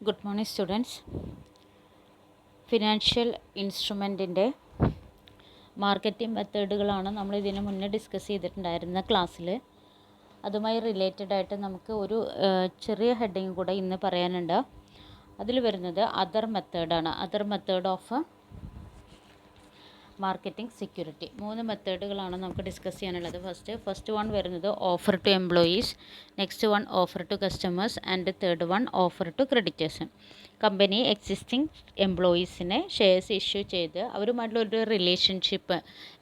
Good morning students. Financial ഇൻസ്ട്രുമെൻറ്റിൻ്റെ marketing മെത്തേഡുകളാണ് നമ്മൾ ഇതിന് മുന്നേ ഡിസ്കസ് ചെയ്തിട്ടുണ്ടായിരുന്ന ക്ലാസ്സിൽ. അതുമായി റിലേറ്റഡ് ആയിട്ട് നമുക്ക് ഒരു ചെറിയ ഹെഡിങ് കൂടെ ഇന്ന് പറയാനുണ്ട്. അതിൽ വരുന്നത് അതർ മെത്തേഡാണ്. Other method of marketing security. 3 മെത്തേഡുകളാണ് നമുക്ക് ഡിസ്കസ് ചെയ്യാനുള്ളത്. ഫസ്റ്റ് വൺ വരുന്നത് offer to employees, next one offer to customers and third one offer to creditors. Company existing എംപ്ലോയീസിനെ ഷെയർസ് ഇഷ്യൂ ചെയ്ത് അവരുമായിട്ടുള്ളൊരു റിലേഷൻഷിപ്പ്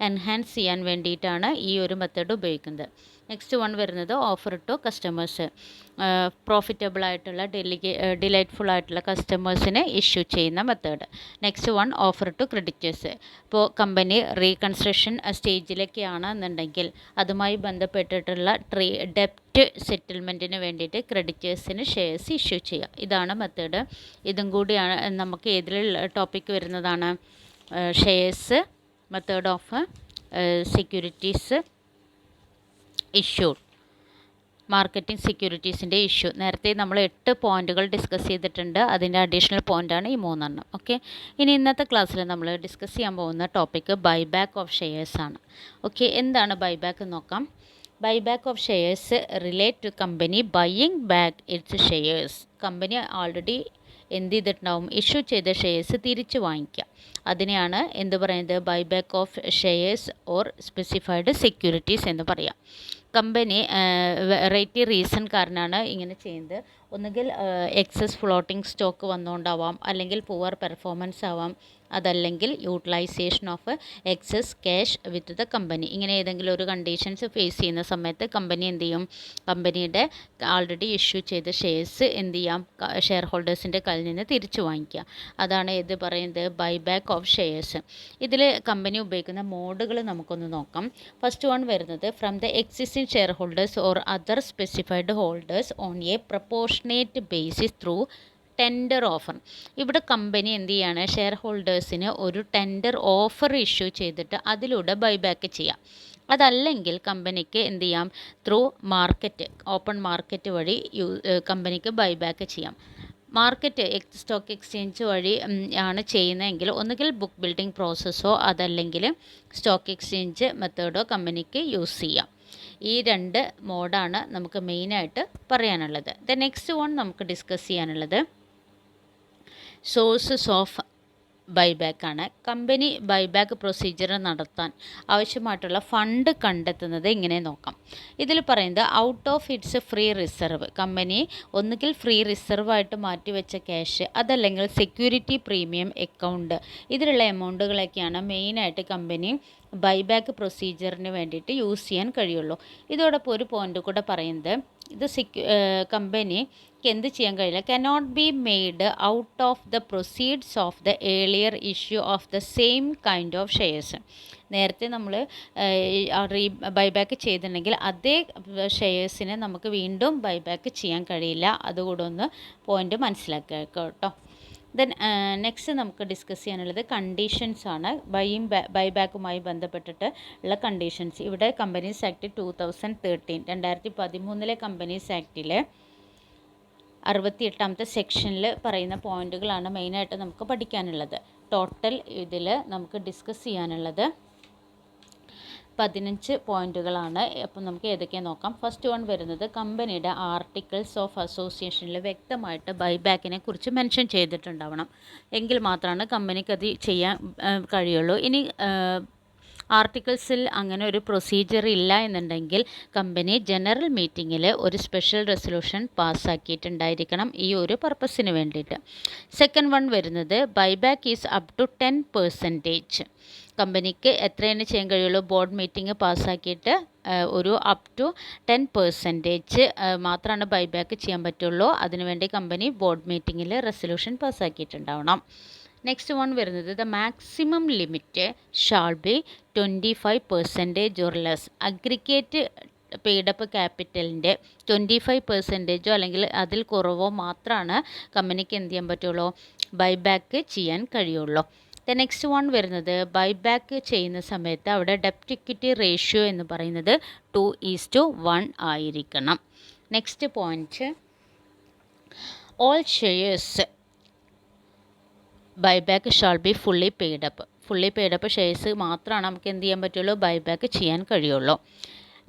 എൻഹാൻസ് ചെയ്യാൻ വേണ്ടിയിട്ടാണ് ഈ ഒരു മെത്തേഡ് ഉപയോഗിക്കുന്നത്. നെക്സ്റ്റ് വൺ വരുന്നത് ഓഫർ ടു കസ്റ്റമേഴ്സ്, പ്രോഫിറ്റബിൾ ആയിട്ടുള്ള ഡിലൈറ്റ്ഫുൾ ആയിട്ടുള്ള കസ്റ്റമേഴ്സിനെ ഇഷ്യൂ ചെയ്യുന്ന method. Next one offer to creditors. ഇപ്പോൾ കമ്പനി റീകൺസ്ട്രക്ഷൻ സ്റ്റേജിലൊക്കെയാണ് എന്നുണ്ടെങ്കിൽ അതുമായി ബന്ധപ്പെട്ടിട്ടുള്ള ഡെപ്റ്റ് സെറ്റിൽമെൻറ്റിന് വേണ്ടിയിട്ട് ക്രെഡിറ്റേഴ്സിന് ഷെയർസ് ഇഷ്യൂ ചെയ്യുക. ഇതാണ് മെത്തേഡ്. ഇതും കൂടിയാണ് നമുക്ക് ഏതിലുള്ള ടോപ്പിക്ക് വരുന്നതാണ്. Shares, method of securities issued, marketing സെക്യൂരിറ്റീസിൻ്റെ ഇഷ്യൂ. നേരത്തെ നമ്മൾ 8 പോയിൻറ്റുകൾ ഡിസ്കസ് ചെയ്തിട്ടുണ്ട്. അതിൻ്റെ അഡീഷണൽ പോയിൻ്റാണ് ഈ 3 ഓക്കെ. ഇനി ഇന്നത്തെ ക്ലാസ്സിൽ നമ്മൾ ഡിസ്കസ് ചെയ്യാൻ പോകുന്ന ടോപ്പിക്ക് ബൈബാക്ക് ഓഫ് ഷെയർസ് ആണ്. ഓക്കെ, എന്താണ് ബൈബാക്ക് എന്ന് നോക്കാം. Buyback of shares relate to company buying back its shares. Company already എന്ത് ചെയ്തിട്ടുണ്ടാവും, ഇഷ്യൂ ചെയ്ത ഷെയർസ് തിരിച്ച് വാങ്ങിക്കുക. അതിനെയാണ് എന്ത് പറയുന്നത്, buyback of shares or specified securities എന്ന് പറയാം. കമ്പനി വെറൈറ്റി റീസൺ കാരണമാണ് ഇങ്ങനെ ചെയ്യുന്നത്. ഒന്നുകിൽ എക്സസ് ഫ്ലോട്ടിംഗ് സ്റ്റോക്ക് വന്നുകൊണ്ടാവാം, അല്ലെങ്കിൽ പുവർ പെർഫോമൻസ് ആവാം, അതല്ലെങ്കിൽ utilisation of excess cash with the company. ഇങ്ങനെ ഏതെങ്കിലും ഒരു കണ്ടീഷൻസ് ഫേസ് ചെയ്യുന്ന സമയത്ത് കമ്പനി എന്ത് ചെയ്യും, കമ്പനിയുടെ ആൾറെഡി ഇഷ്യൂ ചെയ്ത ഷെയർസ് എന്ത് ചെയ്യാം, ഷെയർ ഹോൾഡേഴ്സിൻ്റെ കയ്യിൽ നിന്ന് തിരിച്ചു വാങ്ങിക്കുക. അതാണ് ഇത് പറയുന്നത് ബൈബാക്ക് ഓഫ് ഷെയർസ്. ഇതിൽ കമ്പനി ഉപയോഗിക്കുന്ന മോഡുകൾ നമുക്കൊന്ന് നോക്കാം. ഫസ്റ്റ് വൺ വരുന്നത് from the existing share holders or other specified holders on A proportionate basis through tender offer. ഇവിടെ കമ്പനി എന്ത് ചെയ്യാണ്, ഷെയർ ഹോൾഡേഴ്സിന് ഒരു ടെൻഡർ ഓഫർ ഇഷ്യൂ ചെയ്തിട്ട് അതിലൂടെ ബൈബാക്ക് ചെയ്യാം. അതല്ലെങ്കിൽ കമ്പനിക്ക് എന്ത് ചെയ്യാം, ത്രൂ മാർക്കറ്റ്, ഓപ്പൺ മാർക്കറ്റ് വഴി കമ്പനിക്ക് ബൈബാക്ക് ചെയ്യാം. മാർക്കറ്റ് സ്റ്റോക്ക് എക്സ്ചേഞ്ച് വഴി ആണ് ചെയ്യുന്നതെങ്കിൽ ഒന്നുകിൽ ബുക്ക് ബിൽഡിംഗ് പ്രോസസ്സോ അതല്ലെങ്കിൽ സ്റ്റോക്ക് എക്സ്ചേഞ്ച് മെത്തേഡോ കമ്പനിക്ക് യൂസ് ചെയ്യാം. ഈ 2 മോഡാണ് നമുക്ക് മെയിനായിട്ട് പറയാനുള്ളത്. ദ നെക്സ്റ്റ് വൺ നമുക്ക് ഡിസ്കസ് ചെയ്യാനുള്ളത് സോഴ്സസ് ഓഫ് ബൈബാക്ക് ആണ്. കമ്പനി ബൈബാക്ക് പ്രൊസീജിയർ നടത്താൻ ആവശ്യമായിട്ടുള്ള ഫണ്ട് കണ്ടെത്തുന്നത് എങ്ങനെ നോക്കാം. ഇതിൽ പറയുന്നത് out of its free reserve. Company ഒന്നുകിൽ ഫ്രീ റിസർവായിട്ട് മാറ്റിവെച്ച ക്യാഷ്, അതല്ലെങ്കിൽ സെക്യൂരിറ്റി പ്രീമിയം അക്കൗണ്ട്, ഇതിലുള്ള എമൗണ്ടുകളൊക്കെയാണ് മെയിനായിട്ട് കമ്പനി ബൈബാക്ക് പ്രൊസീജിയറിന് വേണ്ടിയിട്ട് യൂസ് ചെയ്യാൻ കഴിയുള്ളൂ. ഇതോടൊപ്പം ഒരു പോയിൻ്റ് കൂടെ പറയുന്നത്, ഇത് കമ്പനിക്ക് എന്ത് ചെയ്യാൻ കഴിയില്ല, cannot be made out of the proceeds of the earlier issue of the same kind of shares. നേരത്തെ നമ്മൾ ബൈബാക്ക് ചെയ്തിട്ടുണ്ടെങ്കിൽ അതേ ഷെയർസിനെ നമുക്ക് വീണ്ടും ബൈബാക്ക് ചെയ്യാൻ കഴിയില്ല. അതുകൂടെ ഒന്ന് പോയിൻ്റ് മനസ്സിലാക്കുക കേട്ടോ. ദെൻ നെക്സ്റ്റ് നമുക്ക് ഡിസ്കസ് ചെയ്യാനുള്ളത് കണ്ടീഷൻസ് ആണ്. ബൈബാക്കുമായി ബന്ധപ്പെട്ടിട്ട് ഉള്ള കണ്ടീഷൻസ്. ഇവിടെ കമ്പനീസ് ആക്ട് 2013 കമ്പനീസ് ആക്ടിലെ 68ാമത്തെ സെക്ഷനിൽ പറയുന്ന പോയിന്റുകളാണ് മെയിനായിട്ട് നമുക്ക് പഠിക്കാനുള്ളത്. ടോട്ടൽ ഇതിൽ നമുക്ക് ഡിസ്കസ് ചെയ്യാനുള്ളത് 15 പോയിന്റുകളാണ്. അപ്പം നമുക്ക് ഏതൊക്കെയാണ് നോക്കാം. ഫസ്റ്റ് വൺ വരുന്നത് കമ്പനിയുടെ ആർട്ടിക്കിൾസ് ഓഫ് അസോസിയേഷനിൽ വ്യക്തമായിട്ട് ബൈബാക്കിനെ കുറിച്ച് മെൻഷൻ ചെയ്തിട്ടുണ്ടാവണം. എങ്കിൽ മാത്രമാണ് കമ്പനിക്ക് അത് ചെയ്യാൻ കഴിയുള്ളൂ. ഇനി ആർട്ടിക്കിൾസിൽ അങ്ങനെ ഒരു പ്രൊസീജിയർ ഇല്ല എന്നുണ്ടെങ്കിൽ കമ്പനി ജനറൽ മീറ്റിങ്ങിൽ ഒരു സ്പെഷ്യൽ റെസൊല്യൂഷൻ പാസ്സാക്കിയിട്ടുണ്ടായിരിക്കണം ഈ ഒരു പർപ്പസിന് വേണ്ടിയിട്ട്. സെക്കൻഡ് വൺ വരുന്നത് ബൈബാക്ക് ഈസ് അപ് ടു 10%. കമ്പനിക്ക് എത്രയാണ് ചെയ്യാൻ കഴിയുള്ളൂ, ബോർഡ് മീറ്റിംഗ് പാസ്സാക്കിയിട്ട് ഒരു അപ് ടു 10% മാത്രമാണ് ബൈബാക്ക് ചെയ്യാൻ പറ്റുള്ളൂ. അതിനുവേണ്ടി കമ്പനി ബോർഡ് മീറ്റിങ്ങിൽ റെസൊല്യൂഷൻ പാസ്സാക്കിയിട്ടുണ്ടാവണം. നെക്സ്റ്റ് വൺ വരുന്നത് the maximum limit shall be 25% or less. Aggregate paid up ക്യാപിറ്റലിൻ്റെ 25% അല്ലെങ്കിൽ അതിൽ കുറവോ മാത്രമാണ് കമ്പനിക്ക് എന്ത് ചെയ്യാൻ പറ്റുള്ളൂ, ബൈബാക്ക് ചെയ്യാൻ കഴിയുള്ളൂ. ദ നെക്സ്റ്റ് വൺ വരുന്നത് ബൈബാക്ക് ചെയ്യുന്ന സമയത്ത് അവിടെ ഡെപ്റ്റ് ഇക്വിറ്റി റേഷ്യോ എന്ന് പറയുന്നത് 2:1 ആയിരിക്കണം. Next point all shares buyback shall be fully paid up. Fully paid up shares മാത്രമാണ് നമുക്ക് എന്ത് ചെയ്യാൻ പറ്റുള്ളൂ, ബൈബാക്ക് ചെയ്യാൻ കഴിയുള്ളൂ.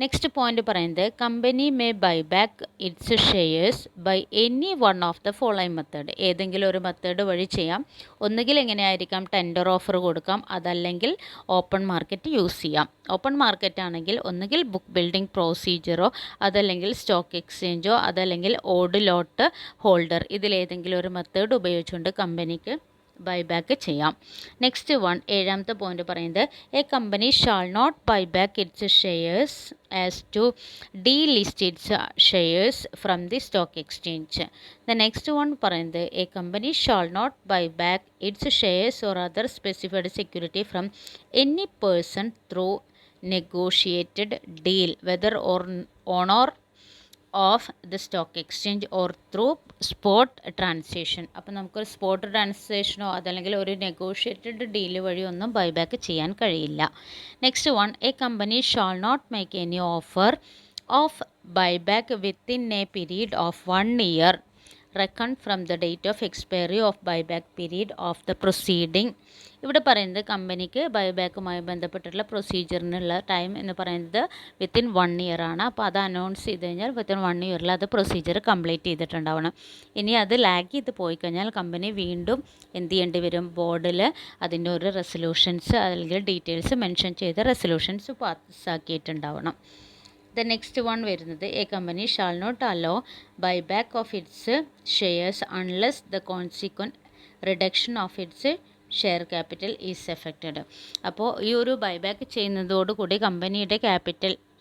നെക്സ്റ്റ് പോയിന്റ് പറയുന്നത് company may buyback its shares by any one of the following method. ഏതെങ്കിലും ഒരു മെത്തേഡ് വഴി ചെയ്യാം. ഒന്നുകിൽ എങ്ങനെയായിരിക്കാം, ടെൻഡർ ഓഫർ കൊടുക്കാം, അതല്ലെങ്കിൽ ഓപ്പൺ മാർക്കറ്റ് യൂസ് ചെയ്യാം. ഓപ്പൺ മാർക്കറ്റ് ആണെങ്കിൽ ഒന്നുകിൽ ബുക്ക് ബിൽഡിംഗ് പ്രൊസീജിയറോ അതല്ലെങ്കിൽ സ്റ്റോക്ക് എക്സ്ചേഞ്ചോ അതല്ലെങ്കിൽ ഓഡ് ലോട്ട് ഹോൾഡർ, ഇതിലേതെങ്കിലും ഒരു മെത്തേഡ് ഉപയോഗിച്ചുകൊണ്ട് കമ്പനിക്ക് ബൈബാക്ക് ചെയ്യാം. നെക്സ്റ്റ് വൺ, ഏഴാമത്തെ പോയിന്റ് പറയുന്നത് a company shall not buyback its shares as to delist its shares from the stock exchange. The next one പറയുന്നത് a company shall not buyback its shares or other specified security from any person through negotiated deal whether on or off the stock exchange or through spot transaction. അപ്പോൾ നമുക്കൊരു spot ട്രാൻസാക്ഷനോ അതല്ലെങ്കിൽ ഒരു negotiated deal വഴിയൊന്നും buyback ചെയ്യാൻ കഴിയില്ല. Next one, a company shall not make any offer of buyback within a period of 1 year reckon from the date of expiry of buyback period of the proceeding. ഇവിടെ പറയുന്നത് കമ്പനിക്ക് ബൈബാക്കുമായി ബന്ധപ്പെട്ടുള്ള പ്രൊസീജിയറിനുള്ള time എന്ന് പറയുന്നത് within 1 year ആണ്. അപ്പോൾ അത് announce ചെയ്ത് കഴിഞ്ഞാൽ വിത്തിൻ 1 yearൽ അത് പ്രൊസീജിയർ കംപ്ലീറ്റ് ചെയ്തിട്ടുണ്ടാവണം. ഇനി അത് ലാഗ് ചെയ്ത് പോയി കഴിഞ്ഞാൽ കമ്പനി വീണ്ടും എന്ത് ചെയ്യേണ്ടി വരും, ബോർഡിൽ അതിൻ്റെ ഒരു റെസൊല്യൂഷൻസ് അല്ലെങ്കിൽ ഡീറ്റെയിൽസ് മെൻഷൻ ചെയ്ത് റെസൊല്യൂഷൻസ് പാസ്സാക്കിയിട്ടുണ്ടാവണം. ദ നെക്സ്റ്റ് വൺ വരുന്നത് a company shall not allow buyback of its shares unless the consequent reduction of its share capital is effected. അപ്പോൾ ഈ ഒരു ബൈബാക്ക് ചെയ്യുന്നതോടുകൂടി കമ്പനിയുടെ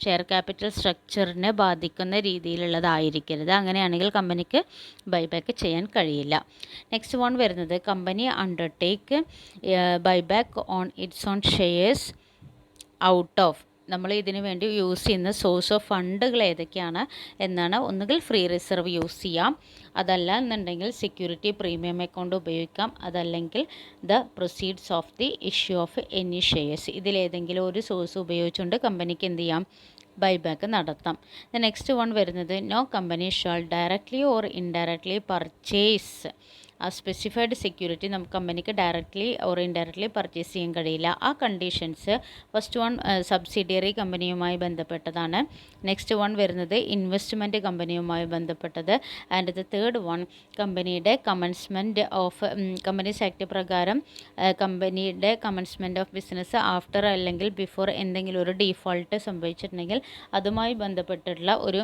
ഷെയർ ക്യാപിറ്റൽ സ്ട്രക്ചറിനെ ബാധിക്കുന്ന രീതിയിലുള്ളതായിരിക്കരുത്. അങ്ങനെയാണെങ്കിൽ കമ്പനിക്ക് ബൈബാക്ക് ചെയ്യാൻ കഴിയില്ല. നെക്സ്റ്റ് വൺ വരുന്നത് company undertake buyback on its on shares out of. നമ്മൾ ഇതിനു വേണ്ടി യൂസ് ചെയ്യുന്ന സോഴ്സ് ഓഫ് ഫണ്ടുകൾ ഏതൊക്കെയാണ് എന്നാണ്. ഒന്നുകിൽ ഫ്രീ റിസർവ് യൂസ് ചെയ്യാം, അതല്ല എന്നുണ്ടെങ്കിൽ സെക്യൂരിറ്റി പ്രീമിയം അക്കൗണ്ട് ഉപയോഗിക്കാം, അതല്ലെങ്കിൽ the proceeds of the issue of any shares. ഇതിലേതെങ്കിലും ഒരു സോഴ്സ് ഉപയോഗിച്ചുകൊണ്ട് കമ്പനിക്ക് എന്ത് ചെയ്യാം, ബൈബാക്ക് നടത്താം. ദ നെക്സ്റ്റ് വൺ വരുന്നത് no company shall directly or indirectly purchase a specified security നമുക്ക് കമ്പനിക്ക് ഡയറക്റ്റ്ലി ഓർ ഇൻഡയറക്ട്ലി പർച്ചേസ് ചെയ്യാൻ കഴിയില്ല. ആ കണ്ടീഷൻസ് ഫസ്റ്റ് വൺ സബ്സിഡിയറി കമ്പനിയുമായി ബന്ധപ്പെട്ടതാണ്. നെക്സ്റ്റ് വൺ വരുന്നത് ഇൻവെസ്റ്റ്മെൻറ്റ് കമ്പനിയുമായി ബന്ധപ്പെട്ടത്. ആൻഡ് ദ തേർഡ് വൺ കമ്പനിയുടെ കമൻസ്മെൻറ്റ് ഓഫ് കമ്പനീസ് ആക്ട് പ്രകാരം കമ്പനിയുടെ കമൻസ്മെൻറ്റ് ഓഫ് ബിസിനസ് ആഫ്റ്റർ അല്ലെങ്കിൽ ബിഫോർ എന്തെങ്കിലും ഒരു ഡീഫോൾട്ട് സംഭവിച്ചിട്ടുണ്ടെങ്കിൽ അതുമായി ബന്ധപ്പെട്ടുള്ള ഒരു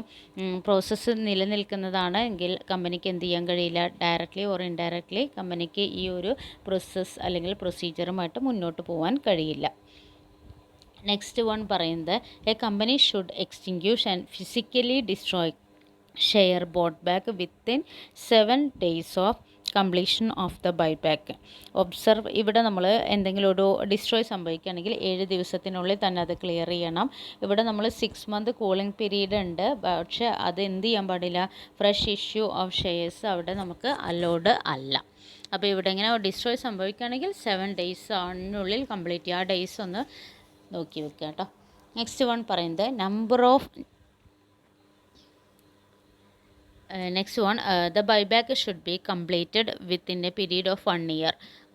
പ്രോസസ്സ് നിലനിൽക്കുന്നതാണ് എങ്കിൽ കമ്പനിക്ക് എന്ത് ചെയ്യാൻ കഴിയില്ല, ഡയറക്ട്ലി ഓർ ഇൻഡയറക്ട്ലി കമ്പനിക്ക് ഈ ഒരു പ്രോസസ്സ് അല്ലെങ്കിൽ പ്രൊസീജിയറുമായിട്ട് മുന്നോട്ട് പോകാൻ കഴിയില്ല. നെക്സ്റ്റ് വൺ പറയുന്നത് a company should extinguish and physically destroy share boat back within 7 days of completion of the buyback. Observe, ഇവിടെ നമ്മൾ എന്തെങ്കിലും ഒരു ഡിസ്ട്രോയ് സംഭവിക്കുകയാണെങ്കിൽ 7 ദിവസത്തിനുള്ളിൽ തന്നെ അത് ക്ലിയർ ചെയ്യണം. ഇവിടെ നമ്മൾ 6 month കൂളിംഗ് പീരീഡ് ഉണ്ട്, പക്ഷേ അത് എന്ത് ചെയ്യാൻ പാടില്ല, ഫ്രഷ് ഇഷ്യൂ ഓഫ് ഷെയർസ് അവിടെ നമുക്ക് അലോഡ് അല്ല. അപ്പോൾ ഇവിടെ ഇങ്ങനെ ഡിസ്ട്രോയ് സംഭവിക്കുകയാണെങ്കിൽ 7 days ആണിനുള്ളിൽ കംപ്ലീറ്റ് ചെയ്യുക. ആ ഡേയ്സ് ഒന്ന് നോക്കി വെക്കുക കേട്ടോ. നെക്സ്റ്റ് വൺ പറയുന്നത് number of next one the buyback should be completed within a period of 1 year.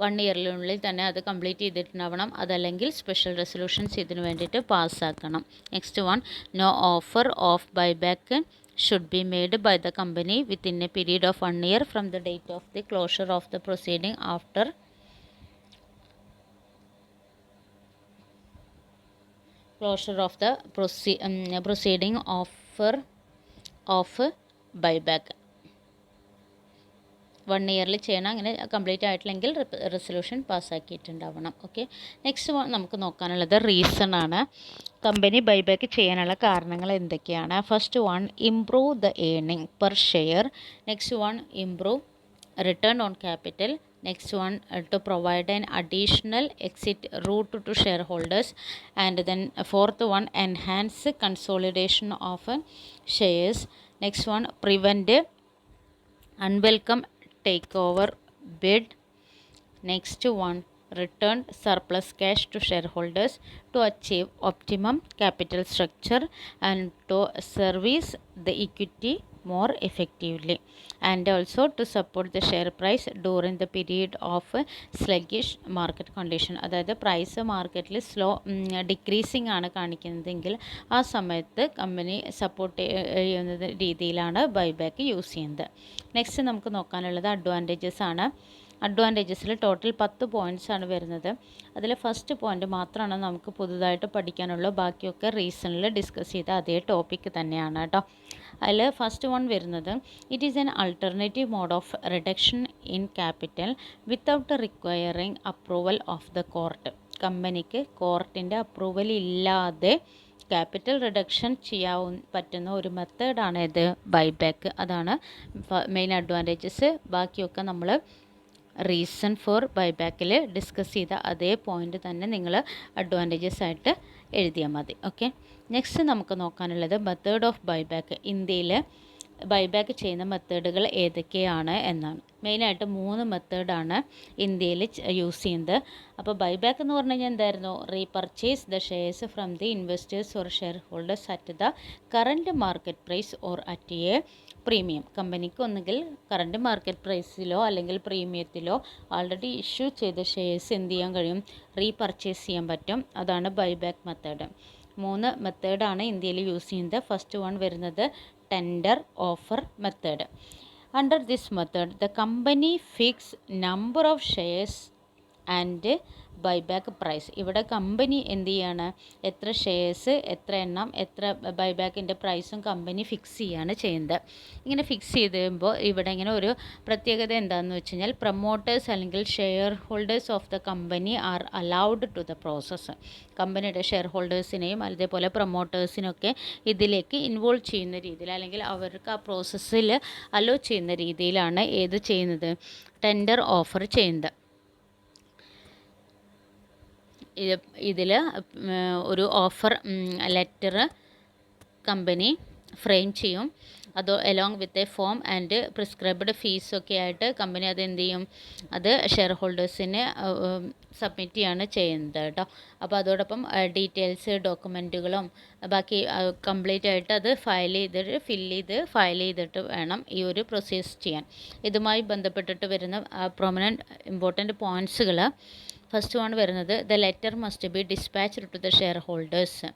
1 yearനുള്ളിൽ തന്നെ അത് കംപ്ലീറ്റ് ചെയ്തിട്ടുണ്ടാവണം, അതല്ലെങ്കിൽ സ്പെഷ്യൽ റെസൊല്യൂഷൻസ് ഇതിന് വേണ്ടിയിട്ട് പാസ്സാക്കണം. Next one no offer of buyback should be made by the company within a period of 1 year from the date of the closure of the proceeding after closure of the proceeding of buyback. 1 yearൽ ചെയ്യണം. അങ്ങനെ complete ആയിട്ടില്ലെങ്കിൽ resolution പാസ്സാക്കിയിട്ടുണ്ടാവണം. Okay, next നമുക്ക് നോക്കാനുള്ളത് reason ആണ്. Company buyback ചെയ്യാനുള്ള കാരണങ്ങൾ എന്തൊക്കെയാണ്? First one, improve the earning per share. Next one, improve return on capital. Next one, to provide an additional exit route to shareholders. And then fourth one, enhance consolidation of shares. Next one, prevent unwelcome takeover bid. Next one, return surplus cash to shareholders to achieve optimum capital structure and to service the equity more effectively, and also to support the share price during the period of sluggish market condition. അതായത് price മാർക്കറ്റിൽ decreasing ആണ് കാണിക്കുന്നതെങ്കിൽ ആ സമയത്ത് company support ചെയ്യുന്ന രീതിയിലാണ് buyback use ചെയ്യുന്നത്. Next നമുക്ക് നോക്കാനുള്ളത് advantages ആണ്. അഡ്വാൻറ്റേജസിൽ ടോട്ടൽ 10 പോയിൻറ്റ്സ് ആണ് വരുന്നത്. അതിൽ ഫസ്റ്റ് പോയിൻ്റ് മാത്രമാണ് നമുക്ക് പുതുതായിട്ട് പഠിക്കാനുള്ളൂ. ബാക്കിയൊക്കെ റീസണിൽ ഡിസ്കസ് ചെയ്ത അതേ ടോപ്പിക്ക് തന്നെയാണ് കേട്ടോ. അതിൽ ഫസ്റ്റ് വൺ വരുന്നത് it is an alternative mode of reduction in capital without requiring approval of the court. കമ്പനിക്ക് കോർട്ടിൻ്റെ അപ്രൂവൽ ഇല്ലാതെ ക്യാപിറ്റൽ റിഡക്ഷൻ പറ്റുന്ന ഒരു മെത്തേഡാണ് ഇത് ബൈബാക്ക്. അതാണ് മെയിൻ അഡ്വാൻറ്റേജസ്. ബാക്കിയൊക്കെ നമ്മൾ റീസൺ ഫോർ ബൈബാക്കിൽ ഡിസ്കസ് ചെയ്ത അതേ പോയിൻ്റ് തന്നെ നിങ്ങൾ അഡ്വാൻറ്റേജസ് ആയിട്ട് എഴുതിയാൽ മതി. ഓക്കെ, നെക്സ്റ്റ് നമുക്ക് നോക്കാനുള്ളത് മെത്തേഡ് ഓഫ് ബൈബാക്ക്. ഇന്ത്യയിൽ ബൈബാക്ക് ചെയ്യുന്ന മെത്തേഡുകൾ ഏതൊക്കെയാണ് എന്നാണ്. മെയിനായിട്ട് 3 മെത്തേഡാണ് ഇന്ത്യയിൽ യൂസ് ചെയ്യുന്നത്. അപ്പോൾ ബൈബാക്ക് എന്ന് പറഞ്ഞു കഴിഞ്ഞാൽ എന്തായിരുന്നു? Repurchase the shares from the investors or shareholders at the current market price or at a premium. കമ്പനിക്ക് ഒന്നുകിൽ കറൻറ്റ് മാർക്കറ്റ് പ്രൈസിലോ അല്ലെങ്കിൽ പ്രീമിയത്തിലോ ആൾറെഡി ഇഷ്യൂ ചെയ്ത ഷെയർസ് എന്ത് ചെയ്യാൻ കഴിയും? റീപർച്ചേസ് ചെയ്യാൻ പറ്റും. അതാണ് ബൈബാക്ക് മെത്തേഡ്. 3 മെത്തേഡാണ് ഇന്ത്യയിൽ യൂസ് ചെയ്യുന്നത്. ഫസ്റ്റ് വൺ വരുന്നത് tender offer method. Under this method, the company fix number of shares and buyback price. ഇവിടെ കമ്പനി എന്ത് ചെയ്യാണ്? എത്ര ഷെയർസ്, എത്ര എണ്ണം, എത്ര ബൈബാക്കിൻ്റെ പ്രൈസും കമ്പനി ഫിക്സ് ചെയ്യാണ് ചെയ്യുന്നത്. ഇങ്ങനെ ഫിക്സ് ചെയ്ത് കഴിയുമ്പോൾ ഇവിടെ ഇങ്ങനെ ഒരു പ്രത്യേകത എന്താണെന്ന് വെച്ച് കഴിഞ്ഞാൽ പ്രൊമോട്ടേഴ്സ് അല്ലെങ്കിൽ shareholders of the company are allowed to the process. കമ്പനിയുടെ ഷെയർ ഹോൾഡേഴ്സിനെയും അതേപോലെ പ്രൊമോട്ടേഴ്സിനൊക്കെ ഇതിലേക്ക് ഇൻവോൾവ് ചെയ്യുന്ന രീതിയിൽ അല്ലെങ്കിൽ അവർക്ക് ആ പ്രോസസ്സിൽ അലോ ചെയ്യുന്ന രീതിയിലാണ് ഏത് ചെയ്യുന്നത്? ടെൻഡർ ഓഫർ ചെയ്യുന്നത്. ഇതിൽ ഒരു ഓഫർ ലെറ്റർ കമ്പനി ഫ്രെയിം ചെയ്യും. അത് along with a form and prescribed ഫീസൊക്കെ ആയിട്ട് കമ്പനി അത് എന്ത് ചെയ്യും? അത് ഷെയർ ഹോൾഡേഴ്സിന് സബ്മിറ്റ് ചെയ്യാണ് ചെയ്യുന്നത് കേട്ടോ. അപ്പോൾ അതോടൊപ്പം ഡീറ്റെയിൽസ് ഡോക്യുമെൻറ്റുകളും ബാക്കി കംപ്ലീറ്റ് ആയിട്ട് അത് ഫില്ല് ചെയ്ത് ഫയൽ ചെയ്തിട്ട് വേണം ഈ ഒരു പ്രോസസ് ചെയ്യാൻ. ഇതുമായി ബന്ധപ്പെട്ടിട്ട് വരുന്ന ഇമ്പോർട്ടൻറ്റ് പോയിൻറ്റ്സുകൾ. ഫസ്റ്റ് വൺ വരുന്നത് the letter must be dispatched to the share holders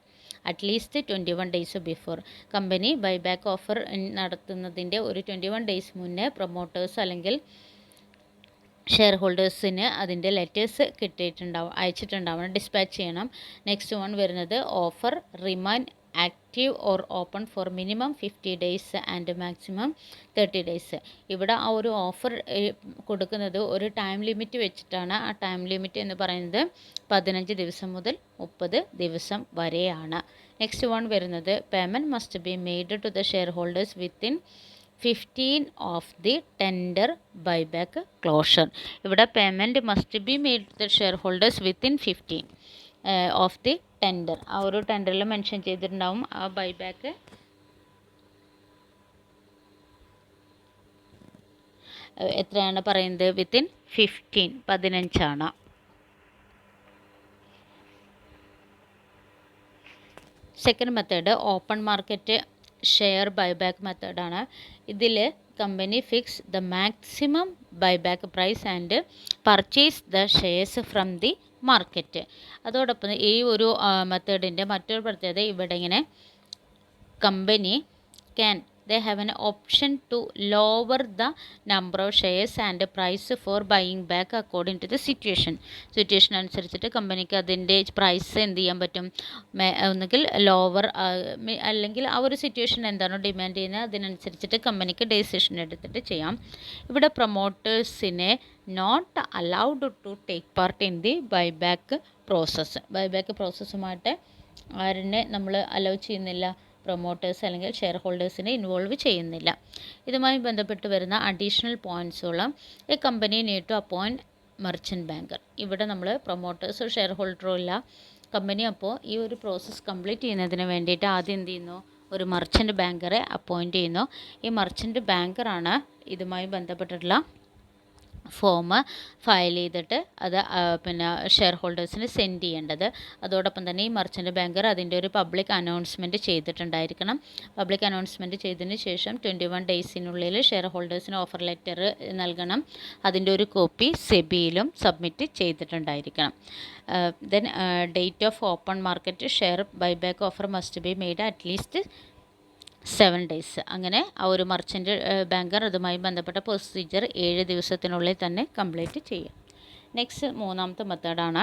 at least 21 days before. Company buyback offer നടത്തുന്നതിൻ്റെ ഒരു 21 ഡേയ്സ് മുന്നേ പ്രൊമോട്ടേഴ്സ് അല്ലെങ്കിൽ ഷെയർ ഹോൾഡേഴ്സിന് അതിൻ്റെ ലെറ്റേഴ്സ് അയച്ചിട്ടുണ്ടാവണം, ഡിസ്പാച്ച് ചെയ്യണം. നെക്സ്റ്റ് വൺ വരുന്നത് offer remain active or open for minimum 50 days and maximum 30 days. ഇവിടെ ആ ഒരു ഓഫർ കൊടുക്കുന്നത് ഒരു ടൈം ലിമിറ്റ് വെച്ചിട്ടാണ്. ആ ടൈം ലിമിറ്റ് എന്ന് പറയുന്നത് 15 ദിവസം മുതൽ 30 ദിവസം വരെയാണ്. നെക്സ്റ്റ് വൺ വരുന്നത് payment must be made to the share holders within 15 of the tender buyback closure. ഇവിടെ payment must be made to the share holders within 15 of the tender. ആ ഒരു ടെൻഡറിൽ മെൻഷൻ ചെയ്തിട്ടുണ്ടാവും ആ ബൈബാക്ക് എത്രയാണ് പറയുന്നത്? Within 15 second method open market share buyback മെത്തേഡാണ്. ഇതിൽ company fix the maximum buyback price and purchase the shares from the market. അതോടൊപ്പം ഈ ഒരു മെത്തേഡിൻ്റെ മറ്റൊരു പ്രത്യേകത ഇവിടെ ഇങ്ങനെ company they have an option to lower the number of shares and price for buying back according to the situation അനുസരിച്ചിട്ട് കമ്പനിക്ക് അതിൻ്റെ പ്രൈസ് എന്ത് ചെയ്യാൻ പറ്റും? ഒന്നുകിൽ ലോവർ അല്ലെങ്കിൽ ആ ഒരു സിറ്റുവേഷൻ എന്താണോ ഡിമാൻഡ് ചെയ്യുന്നത് അതിനനുസരിച്ചിട്ട് കമ്പനിക്ക് ഡെസിഷൻ എടുത്തിട്ട് ചെയ്യാം. ഇവിടെ പ്രൊമോട്ടേഴ്സിനെ not allowed to take part in the buyback പ്രോസസ്സുമായിട്ട് ആരിനെ നമ്മൾ അലൗ ചെയ്യുന്നില്ല? പ്രൊമോട്ടേഴ്സ് അല്ലെങ്കിൽ ഷെയർ ഹോൾഡേഴ്സിനെ ഇൻവോൾവ് ചെയ്യുന്നില്ല. ഇതുമായി ബന്ധപ്പെട്ട് വരുന്ന അഡീഷണൽ പോയിൻറ്റ്സുകളും a company need to appoint merchant banker. ഇവിടെ നമ്മൾ പ്രൊമോട്ടേഴ്സോ ഷെയർ ഹോൾഡറോ ഇല്ല. കമ്പനി അപ്പോൾ ഈ ഒരു പ്രോസസ്സ് കംപ്ലീറ്റ് ചെയ്യുന്നതിന് വേണ്ടിയിട്ട് ആദ്യം എന്ത് ചെയ്യുന്നു? ഒരു മെർച്ചൻറ്റ് ബാങ്കറെ അപ്പോയിൻറ്റ് ചെയ്യുന്നു. ഈ മെർച്ചൻറ്റ് ബാങ്കറാണ് ഇതുമായി ബന്ധപ്പെട്ടിട്ടുള്ള ഫോം ഫയൽ ചെയ്തിട്ട് അത് പിന്നെ ഷെയർ ഹോൾഡേഴ്സിന് സെൻഡ് ചെയ്യേണ്ടത്. അതോടൊപ്പം തന്നെ ഈ മർച്ചൻ്റ് ബാങ്കർ അതിൻ്റെ ഒരു പബ്ലിക് അനൗൺസ്മെൻറ്റ് ചെയ്തിട്ടുണ്ടായിരിക്കണം. പബ്ലിക് അനൗൺസ്മെൻറ്റ് ചെയ്തതിന് ശേഷം 21 ഡേയ്സിനുള്ളിൽ ഷെയർ ഹോൾഡേഴ്സിന് ഓഫർ ലെറ്റർ നൽകണം. അതിൻ്റെ ഒരു കോപ്പി സെബിയിലും സബ്മിറ്റ് ചെയ്തിട്ടുണ്ടായിരിക്കണം. Then date of open market share buyback offer must be made at least 7 days. അങ്ങനെ ആ ഒരു മർച്ചൻ്റ് ബാങ്കർ അതുമായി ബന്ധപ്പെട്ട പ്രൊസീജിയർ 7 ദിവസത്തിനുള്ളിൽ തന്നെ കംപ്ലീറ്റ് ചെയ്യും. നെക്സ്റ്റ് മൂന്നാമത്തെ മെത്തേഡാണ്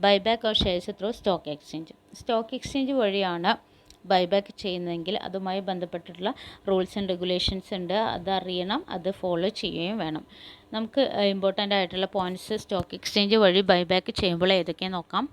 buyback of shares through stock exchange. Stock exchange വഴിയാണ് ബൈബാക്ക് ചെയ്യുന്നതെങ്കിൽ അതുമായി ബന്ധപ്പെട്ടിട്ടുള്ള റൂൾസ് ആൻഡ് റെഗുലേഷൻസ് ഉണ്ട്. അതറിയണം, അത് ഫോളോ ചെയ്യുകയും വേണം. നമുക്ക് ഇമ്പോർട്ടൻ്റ് ആയിട്ടുള്ള പോയിൻറ്റ്സ് സ്റ്റോക്ക് എക്സ്ചേഞ്ച് വഴി ബൈബാക്ക് ചെയ്യുമ്പോൾ ഏതൊക്കെയാണ് നോക്കാം.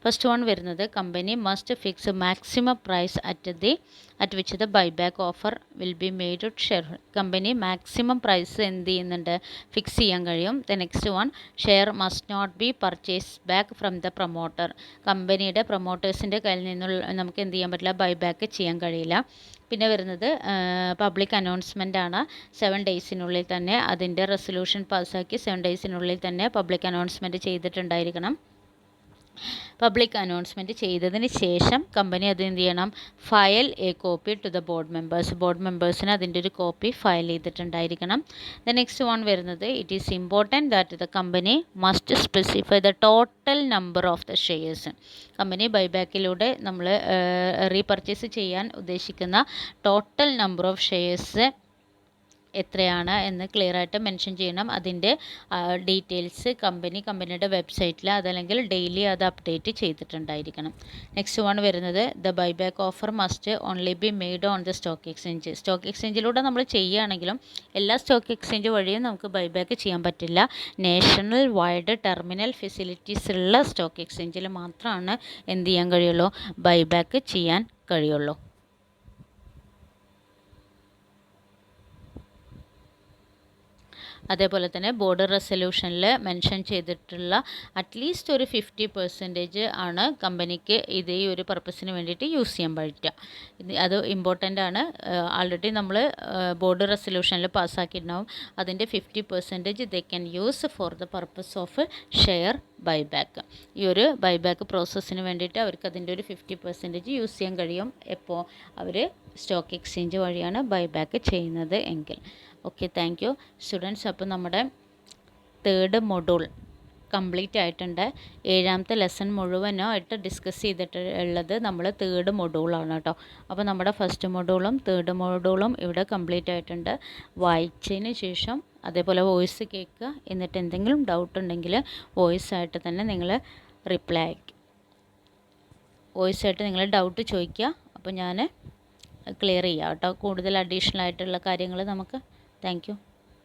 ഫസ്റ്റ് വൺ വരുന്നത് company must fix maximum price at which the buyback offer will be made to share. Company maximum price എന്ത് ചെയ്യുന്നുണ്ട്, ഫിക്സ് ചെയ്യാൻ കഴിയും. The next one share must not be purchase back from the promoter. കമ്പനിയുടെ പ്രൊമോട്ടേഴ്സിൻ്റെ കയ്യിൽ നിന്നുള്ള നമുക്ക് എന്ത് ചെയ്യാൻ പറ്റില്ല, ബൈബാക്ക് ചെയ്യാൻ കഴിയില്ല. പിന്നെ വരുന്നത് പബ്ലിക് അനൗൺസ്മെൻ്റ് ആണ്. 7 ഡേയ്സിനുള്ളിൽ തന്നെ അതിൻ്റെ റെസൊല്യൂഷൻ പാസ്സാക്കി 7 ഡേയ്സിനുള്ളിൽ തന്നെ പബ്ലിക് അനൗൺസ്മെൻറ്റ് ചെയ്തിട്ടുണ്ടായിരിക്കണം. പബ്ലിക് അനൗൺസ്മെൻറ്റ് ചെയ്തതിന് ശേഷം കമ്പനി അത് എന്ത് ചെയ്യണം, file a copy to the board മെമ്പേഴ്സിന് അതിൻ്റെ ഒരു കോപ്പി ഫയൽ ചെയ്തിട്ടുണ്ടായിരിക്കണം. ദ നെക്സ്റ്റ് വൺ വരുന്നത് it is important that the company must specify the total number of the shares. Company ബൈബാക്കിലൂടെ നമ്മൾ റീപർച്ചേസ് ചെയ്യാൻ ഉദ്ദേശിക്കുന്ന ടോട്ടൽ നമ്പർ ഓഫ് ഷെയർസ് എത്രയാണ് എന്ന് ക്ലിയർ ആയിട്ട് മെൻഷൻ ചെയ്യണം. അതിൻ്റെ ഡീറ്റെയിൽസ് കമ്പനിയുടെ വെബ്സൈറ്റിൽ അതല്ലെങ്കിൽ ഡെയിലി അത് അപ്ഡേറ്റ് ചെയ്തിട്ടുണ്ടായിരിക്കണം. നെക്സ്റ്റ് വൺ വരുന്നത് the buyback offer must only be made on the stock exchange. Stock എക്സ്ചേഞ്ചിലൂടെ നമ്മൾ ചെയ്യുകയാണെങ്കിലും എല്ലാ സ്റ്റോക്ക് എക്സ്ചേഞ്ച് വഴിയും നമുക്ക് ബൈബാക്ക് ചെയ്യാൻ പറ്റില്ല. നാഷണൽ വൈഡ് ടെർമിനൽ ഫെസിലിറ്റീസ് ഉള്ള സ്റ്റോക്ക് എക്സ്ചേഞ്ചിൽ മാത്രമാണ് എന്ത് ചെയ്യാൻ കഴിയുള്ളൂ, ബൈബാക്ക് ചെയ്യാൻ കഴിയുള്ളൂ. അതേപോലെ തന്നെ ബോർഡ് റെസൊല്യൂഷനിൽ മെൻഷൻ ചെയ്തിട്ടുള്ള അറ്റ്ലീസ്റ്റ് ഒരു 50% ആണ് കമ്പനിക്ക് ഇതേ ഒരു പർപ്പസിന് വേണ്ടിയിട്ട് യൂസ് ചെയ്യാൻ പറ്റുക. അത് ഇമ്പോർട്ടൻ്റ് ആണ്. ആൾറെഡി നമ്മൾ ബോർഡ് റെസൊല്യൂഷനിൽ പാസ്സാക്കിയിട്ടുണ്ടാവും. അതിൻ്റെ 50% they can use for the purpose of share buyback. ഈ ഒരു ബൈബാക്ക് പ്രോസസ്സിന് വേണ്ടിയിട്ട് അവർക്ക് അതിൻ്റെ ഒരു 50% യൂസ് ചെയ്യാൻ കഴിയും. എപ്പോൾ അവർ സ്റ്റോക്ക് എക്സ്ചേഞ്ച് വഴിയാണ് ബൈബാക്ക് ചെയ്യുന്നത് എങ്കിൽ. Okay, thank you students. അപ്പോൾ നമ്മുടെ 3rd മൊഡ്യൂൾ കംപ്ലീറ്റ് ആയിട്ടുണ്ട്. 7ാമത്തെ ലെസൺ മുഴുവനായിട്ട് ഡിസ്കസ് ചെയ്തിട്ടുള്ളത് നമ്മൾ 3rd മൊഡ്യൂളാണ് കേട്ടോ. അപ്പോൾ നമ്മുടെ 1st മൊഡ്യൂളും 3rd മൊഡ്യൂളും ഇവിടെ കംപ്ലീറ്റ് ആയിട്ടുണ്ട്. വായിച്ചതിന് ശേഷം അതേപോലെ വോയിസ് കേൾക്കുക. എന്നിട്ട് എന്തെങ്കിലും ഡൗട്ട് ഉണ്ടെങ്കിൽ വോയിസ് ആയിട്ട് തന്നെ നിങ്ങൾ റിപ്ലൈ അയക്കും. വോയിസ് ആയിട്ട് നിങ്ങൾ ഡൗട്ട് ചോദിക്കുക. അപ്പോൾ ഞാൻ ക്ലിയർ ചെയ്യാം കേട്ടോ. കൂടുതൽ അഡീഷണൽ ആയിട്ടുള്ള കാര്യങ്ങൾ നമുക്ക്. Thank you.